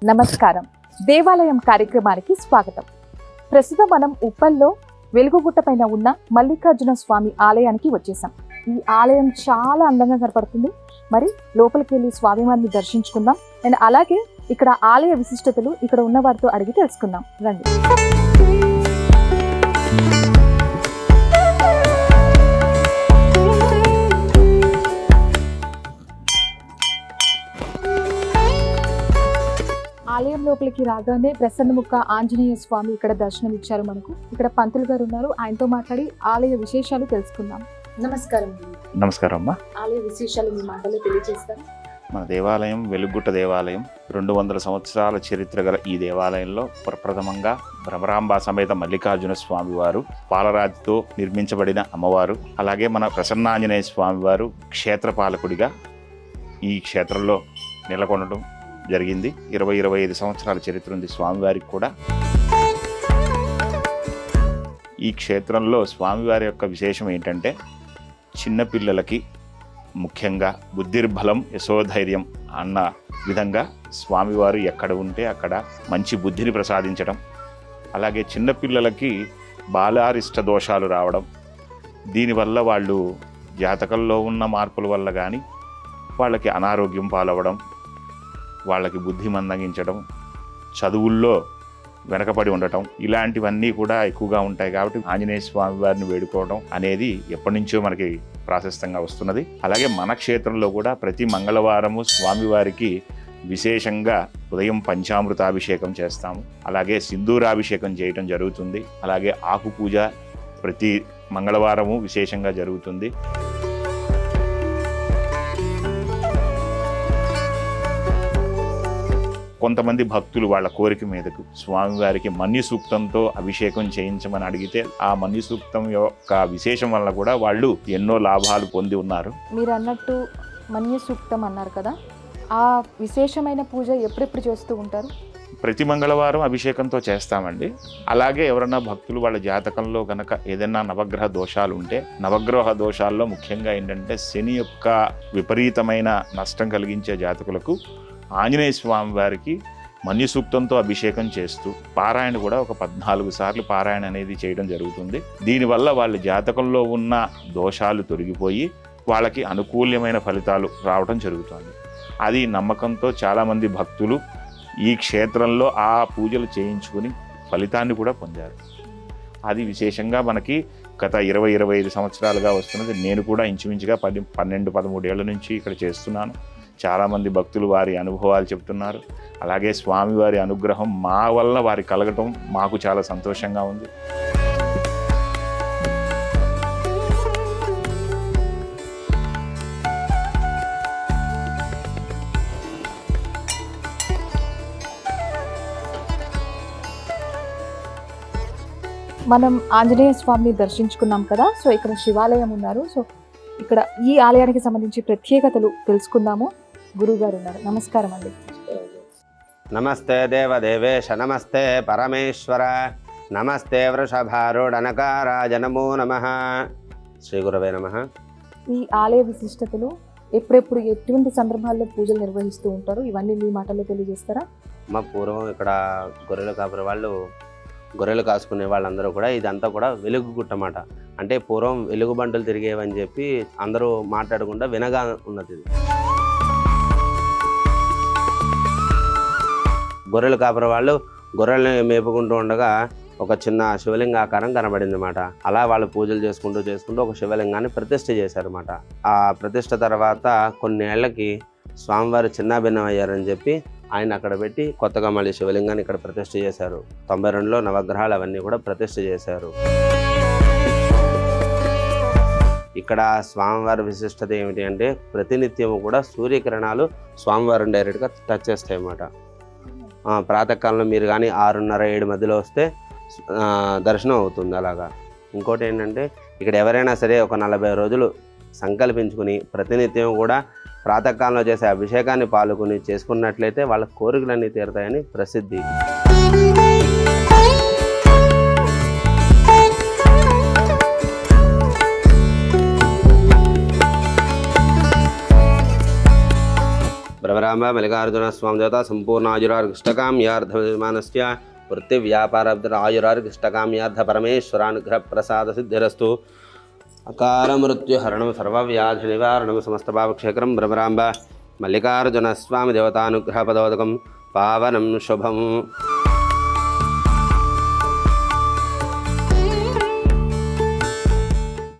నమస్కారం. దేవాలయం కార్యక్రమానికి స్వాగతం. ప్రస్తుతం మనం ఉప్పల్లో వెలుగుగుట్ట పైన ఉన్న మల్లికార్జున స్వామి ఆలయానికి వచ్చేసాం. ఈ ఆలయం చాలా అందంగా కనపడుతుంది. మరి లోపలికి వెళ్ళి స్వామివారిని దర్శించుకుందాం అండ్ అలాగే ఇక్కడ ఆలయ విశిష్టతలు ఇక్కడ ఉన్న వారితో అడిగి తెలుసుకుందాం. రండి. ఆలయం లోపలికి రాగానే ప్రసన్నముఖ ఆంజనేయ స్వామి ఇక్కడ దర్శనం ఇచ్చారు మనకు. ఇక్కడ పంతులు గారు ఉన్నారు, ఆయనతో మాట్లాడి ఆలయ విశేషాలు తెలుసుకుందాం. నమస్కారం. నమస్కారం అమ్మా. ఆలయ విశేషాలు మీ మాటలో తెలియజేస్తారు. మన దేవాలయం వెలుగుట్ట దేవాలయం 200 సంవత్సరాల చరిత్ర గల ఈ దేవాలయంలో ప్రప్రథమంగా భ్రమరాంబ సమేత మల్లికార్జున స్వామి వారు, పాలరాతితో నిర్మించబడిన అమ్మవారు, అలాగే మన ప్రసన్నాంజనేయ స్వామి వారు క్షేత్రపాలకుడిగా ఈ క్షేత్రంలో నెలకొనడం జరిగింది. 20-25 సంవత్సరాల చరిత్ర ఉంది స్వామివారికి కూడా. ఈ క్షేత్రంలో స్వామివారి యొక్క విశేషం ఏంటంటే, చిన్నపిల్లలకి ముఖ్యంగా బుద్ధిర్బలం యశోధైర్యం అన్న విధంగా స్వామివారు ఎక్కడ ఉంటే అక్కడ మంచి బుద్ధిని ప్రసాదించడం, అలాగే చిన్నపిల్లలకి బాలారిష్ట దోషాలు రావడం, దీనివల్ల వాళ్ళు జాతకంలో ఉన్న మార్పుల వల్ల కానీ వాళ్ళకి అనారోగ్యం పాలవడం, వాళ్ళకి బుద్ధి మందగించడం, చదువుల్లో వెనకపడి ఉండటం, ఇలాంటివన్నీ కూడా ఎక్కువగా ఉంటాయి. కాబట్టి ఆంజనేయ స్వామి వారిని వేడుకోవడం అనేది ఎప్పటి నుంచో మనకి ప్రాశస్తంగా వస్తున్నది. అలాగే మన క్షేత్రంలో కూడా ప్రతి మంగళవారము స్వామివారికి విశేషంగా ఉదయం పంచామృతాభిషేకం చేస్తాము, అలాగే సింధూరాభిషేకం చేయటం జరుగుతుంది. అలాగే ఆకు పూజ ప్రతి మంగళవారము విశేషంగా జరుగుతుంది. కొంతమంది భక్తులు వాళ్ళ కోరిక మీదకు స్వామివారికి మన్యు సూక్తంతో అభిషేకం చేయించమని అడిగితే ఆ మన్యు సూక్తం యొక్క విశేషం వల్ల కూడా వాళ్ళు ఎన్నో లాభాలు పొంది ఉన్నారు. మీరు అన్నట్టు మన్యు సూక్తం అన్నారు కదా, ఆ విశేషమైన పూజ ఎప్పుడెప్పుడు చేస్తూ ఉంటారు? ప్రతి మంగళవారం అభిషేకంతో చేస్తామండి. అలాగే ఎవరన్నా భక్తులు వాళ్ళ జాతకంలో కనుక ఏదైనా నవగ్రహ దోషాలు ఉంటే, నవగ్రహ దోషాల్లో ముఖ్యంగా ఏంటంటే శని యొక్క విపరీతమైన నష్టం కలిగించే జాతకులకు ఆంజనేయ స్వామి వారికి మన్యు సూక్తంతో అభిషేకం చేస్తూ పారాయణ కూడా ఒక 14 సార్లు పారాయణ అనేది చేయడం జరుగుతుంది. దీనివల్ల వాళ్ళ జాతకంలో ఉన్న దోషాలు తొలగిపోయి వాళ్ళకి అనుకూల్యమైన ఫలితాలు రావడం జరుగుతుంది. అది నమ్మకంతో చాలామంది భక్తులు ఈ క్షేత్రంలో ఆ పూజలు చేయించుకుని ఫలితాన్ని కూడా పొందారు. అది విశేషంగా మనకి గత 20-25 సంవత్సరాలుగా వస్తున్నది. నేను కూడా ఇంచుమించుగా 12-13 ఏళ్ల నుంచి ఇక్కడ చేస్తున్నాను. చాలామంది భక్తులు వారి అనుభవాలు చెప్తున్నారు. అలాగే స్వామివారి అనుగ్రహం మా వల్ల వారి కలగటం మాకు చాలా సంతోషంగా ఉంది. మనం ఆంజనేయ స్వామిని దర్శించుకున్నాం కదా, సో ఇక్కడ శివాలయం ఉన్నారు. సో ఇక్కడ ఈ ఆలయానికి సంబంధించి ప్రత్యేకతలు తెలుసుకుందాము. గురువు గారు ఉన్నారు. నమస్కారం అండి. నమస్తే దేవదేవేశ, నమస్తే పరమేశ్వర, నమస్తే వృషభారూఢనకారాజ, నమో నమః. శ్రీ గురవే నమః. ఈ ఆలయ విశిష్టతలు ఎప్పుడెప్పుడు ఎటువంటి సందర్భాల్లో పూజలు నిర్వహిస్తూ ఉంటారు, ఇవన్నీ మీ మాటల్లో తెలియజేస్తారా? మా పూర్వం ఇక్కడ గొర్రెలు కాపరి వాళ్ళు, గొర్రెలు కాసుకునే వాళ్ళందరూ కూడా ఇదంతా కూడా వెలుగుగుట్టమాట. అంటే పూర్వం వెలుగు బంటులు తిరిగేవని చెప్పి అందరూ మాట్లాడకుండా వినగా ఉన్నది. గొర్రెలు కాపరి వాళ్ళు గొర్రెల్ని మేపుకుంటూ ఉండగా ఒక చిన్న శివలింగ ఆకారం కనబడింది అన్నమాట. అలా వాళ్ళు పూజలు చేసుకుంటూ ఒక శివలింగాన్ని ప్రతిష్ఠ చేశారన్నమాట. ఆ ప్రతిష్ఠ తర్వాత కొన్నేళ్లకి స్వామివారు చిన్నాభిన్నం అయ్యారని చెప్పి ఆయన అక్కడ పెట్టి కొత్తగా మళ్ళీ శివలింగాన్ని ఇక్కడ ప్రతిష్ఠ చేశారు. 92లో నవగ్రహాలు అవన్నీ కూడా ప్రతిష్ఠ చేశారు. ఇక్కడ స్వామివారి విశిష్టత ఏమిటి అంటే, ప్రతినిత్యము కూడా సూర్యకిరణాలు స్వామివారిని డైరెక్ట్గా టచ్ చేస్తాయి అన్నమాట. ప్రాతకాలంలో మీరు కానీ 6:30-7 మధ్యలో వస్తే దర్శనం అవుతుంది. అలాగా ఇంకోటి ఏంటంటే, ఇక్కడ ఎవరైనా సరే ఒక 40 రోజులు సంకల్పించుకుని ప్రతినిత్యం కూడా ప్రాతకాలంలో చేసే అభిషేకాన్ని పాల్గొని చేసుకున్నట్లయితే వాళ్ళ కోరికలన్నీ తీరుతాయని ప్రసిద్ధి. భ్రమరాంబ మల్లికార్జున స్వామి దేవత సంపూర్ణాయురార్గిష్టకామ్యార్థమానస్య వృత్తి వ్యాపారాయురార్గిష్టకామ్యార్థ పరమేశ్వరానుగ్రహ ప్రసాద సిద్ధిరస్తు. అకాల మృత్యుహరణం సర్వవ్యాధి నివారణం సమస్త పాపక్షేకరం భ్రమరాంబ మల్లికార్జున స్వామి దేవతానుగ్రహ పదోదకం పావనం శుభం.